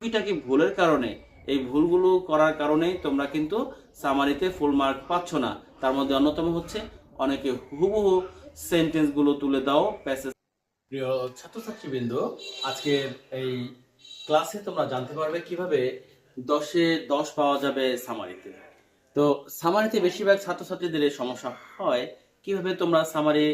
টুকিটাকি ভুলের কারণে এই ভুলগুলো করার কারণেই তোমরা কিন্তু সামারিতে ফুল মার্ক পাচ্ছ না। তার মধ্যে অন্যতম হচ্ছে অনেকে হুবহু সেন্টেন্সগুলো তুলে দাও প্যাসেজ। প্রিয় ছাত্রছাত্রীবৃন্দ, আজকের এই ক্লাসে তোমরা জানতে পারবে কিভাবে 10-এ 10 পাওয়া যাবে সামারিতে। তো সামারিতে বেশিরভাগ ছাত্রছাত্রীদের এই সমস্যা হয়, কিভাবে তোমরা সামারি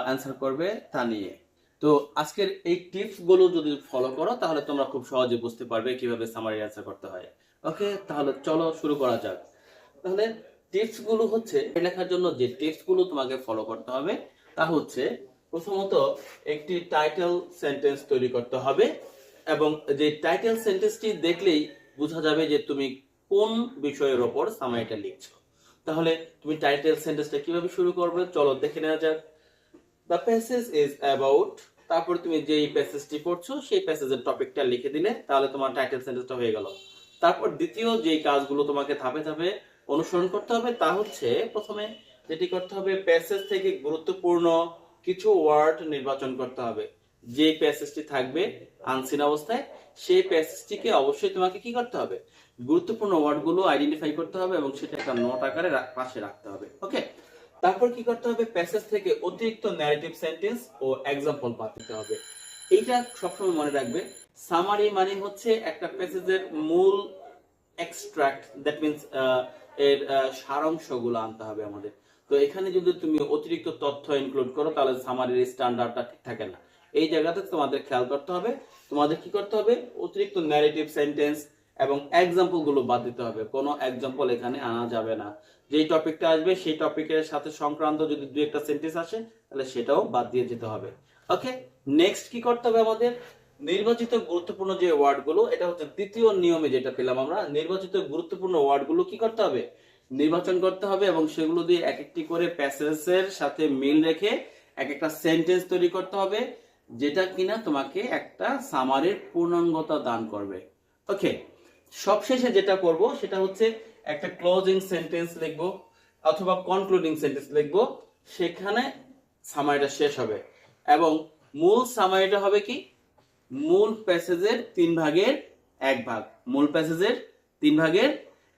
অ্যান্সার করবে তা নিয়ে। তো আজকের এই টিপস গুলো যদি ফলো করো তাহলে তোমরা খুব সহজে বুঝতে পারবে কিভাবে সামারি অ্যান্সার করতে হয়। ওকে, তাহলে চলো শুরু করা যাক। তাহলে টিপস গুলো হচ্ছে, লেখার জন্য যে টিপস গুলো তোমাকে ফলো করতে হবে তা হচ্ছে, প্রথমত একটি টাইটেল সেন্টেন্স তৈরি করতে হবে, এবং যে টাইটেল সেন্টেন্সটি দেখলেই বোঝা যাবে যে তুমি কোন বিষয়ের ওপর সামারিটা লিখছো। তাহলে তুমি টাইটেল সেন্টেন্সটা কিভাবে শুরু করবে চলো দেখে নেওয়া যাক। দ্য প্যাসেজ ইজ অ্যাবাউট, তারপরে তুমি যেই প্যাসেজটি পড়ছো সেই প্যাসেজের টপিকটা লিখে দিলে তাহলে তোমার টাইটেল সেন্টেন্সটা হয়ে গেল। তারপর দ্বিতীয় যেই কাজগুলো তোমাকে ধাপে ধাপে অনুসরণ করতে হবে তা হচ্ছে, প্রথমে যেটি করতে হবে, প্যাসেজ থেকে গুরুত্বপূর্ণ কিছু ওয়ার্ড নির্বাচন করতে হবে। যে প্যাসেজটি থাকবে আনসিন অবস্থায় সেই প্যাসেজটিকে অবশ্যই তোমাকে কি করতে হবে, গুরুত্বপূর্ণ ওয়ার্ডগুলো আইডেন্টিফাই করতে হবে এবং সেটা একটা নোট আকারে পাশে রাখতে হবে। ওকে, তারপর কি করতে হবে, প্যাসেজ থেকে অতিরিক্ত ন্যারেটিভ সেন্টেন্স ও এক্সাম্পল বাদ দিতে হবে। এইটা সবসময় মনে রাখবে, সামারি মানে হচ্ছে একটা প্যাসেজের মূল এক্সট্রাক্ট, দ্যাট মিন্স এর সারাংশগুলো আনতে হবে আমাদের। তো এখানে যদি তুমি অতিরিক্ত তথ্য ইনক্লুড করো তাহলে সামারির স্ট্যান্ডার্ডটা ঠিক থাকে না। এই জায়গাতে তোমাদের খেয়াল করতে হবে, তোমাদের কি করতে হবে, অতিরিক্ত ন্যারেটিভ সেন্টেন্স এবং এক্সাম্পল গুলো বাদ দিতে হবে। কোনো এক্সাম্পল এখানে আনা যাবে না। যেই টপিকটা আসবে সেই টপিকের সাথে সংক্রান্ত যদি দুই একটা সেন্টেন্স আসে তাহলে সেটাও বাদ দিয়ে যেতে হবে। ওকে, নেক্সট কি করতে হবে আমাদের, নির্বাচিত গুরুত্বপূর্ণ যে ওয়ার্ডগুলো, এটা হচ্ছে দ্বিতীয় নিয়মে যেটা পেলাম আমরা, নির্বাচিত গুরুত্বপূর্ণ ওয়ার্ডগুলো কি করতে হবে, নির্বাচন করতে হবে এবং সেগুলো দিয়ে এক একটি করে প্যাসেজের সাথে মিল রেখে এক একটা সেন্টেন্স তৈরি করতে হবে, যেটা কিনা তোমাকে একটা সামারির পূর্ণাঙ্গতা দান করবে। ওকে, সবশেষে যেটা করব সেটা হচ্ছে একটা ক্লোজিং সেন্টেন্স লিখবো অথবা কনক্লুডিং সেন্টেন্স লিখবো, সেখানে সামারিটা শেষ হবে এবং মূল সামারিটা হবে কি, মূল প্যাসেজের 3 ভাগের 1 ভাগ, মূল প্যাসেজের 3 ভাগের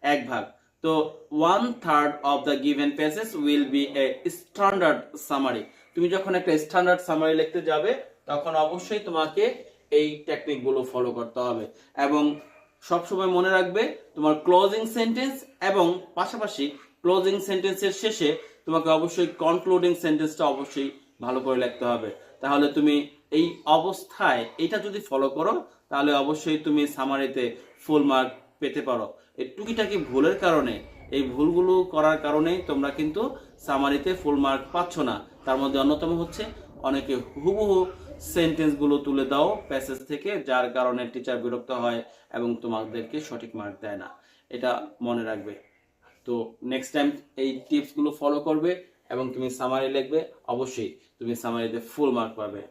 1 ভাগ। তো 1/3 of the given passage will B A standard summary. তুমি যখন একটা স্ট্যান্ডার্ড সামারি লিখতে যাবে তখন অবশ্যই তোমাকে এই টেকনিক গুলো ফলো করতে হবে এবং সবসময় মনে রাখবে তোমার ক্লোজিং সেন্টেন্স এবং পাশাপাশি ক্লোজিং সেন্টেন্সের শেষে তোমাকে অবশ্যই কনক্লুডিং সেন্টেন্সটা অবশ্যই ভালো করে লিখতে হবে। তাহলে তুমি এই অবস্থায় এটা যদি ফলো করো তাহলে অবশ্যই তুমি সামারিতে ফুল মার্ক পেতে পারো। এই টুকিটাকি ভুলের কারণে, এই ভুলগুলো করার কারণেই তোমরা কিন্তু সামারিতে ফুল মার্ক পাচ্ছ না। তার মধ্যে অন্যতম হচ্ছে অনেকে হুবহু সেন্টেন্সগুলো তুলে দাও প্যাসেজ থেকে, যার কারণে টিচার বিরক্ত হয় এবং তোমাদেরকে সঠিক মার্ক দেয় না। এটা মনে রাখবে। তো নেক্সট টাইম এই টিপসগুলো ফলো করবে এবং তুমি সামারি লিখবে, অবশ্যই তুমি সামারিতে ফুল মার্ক পাবে।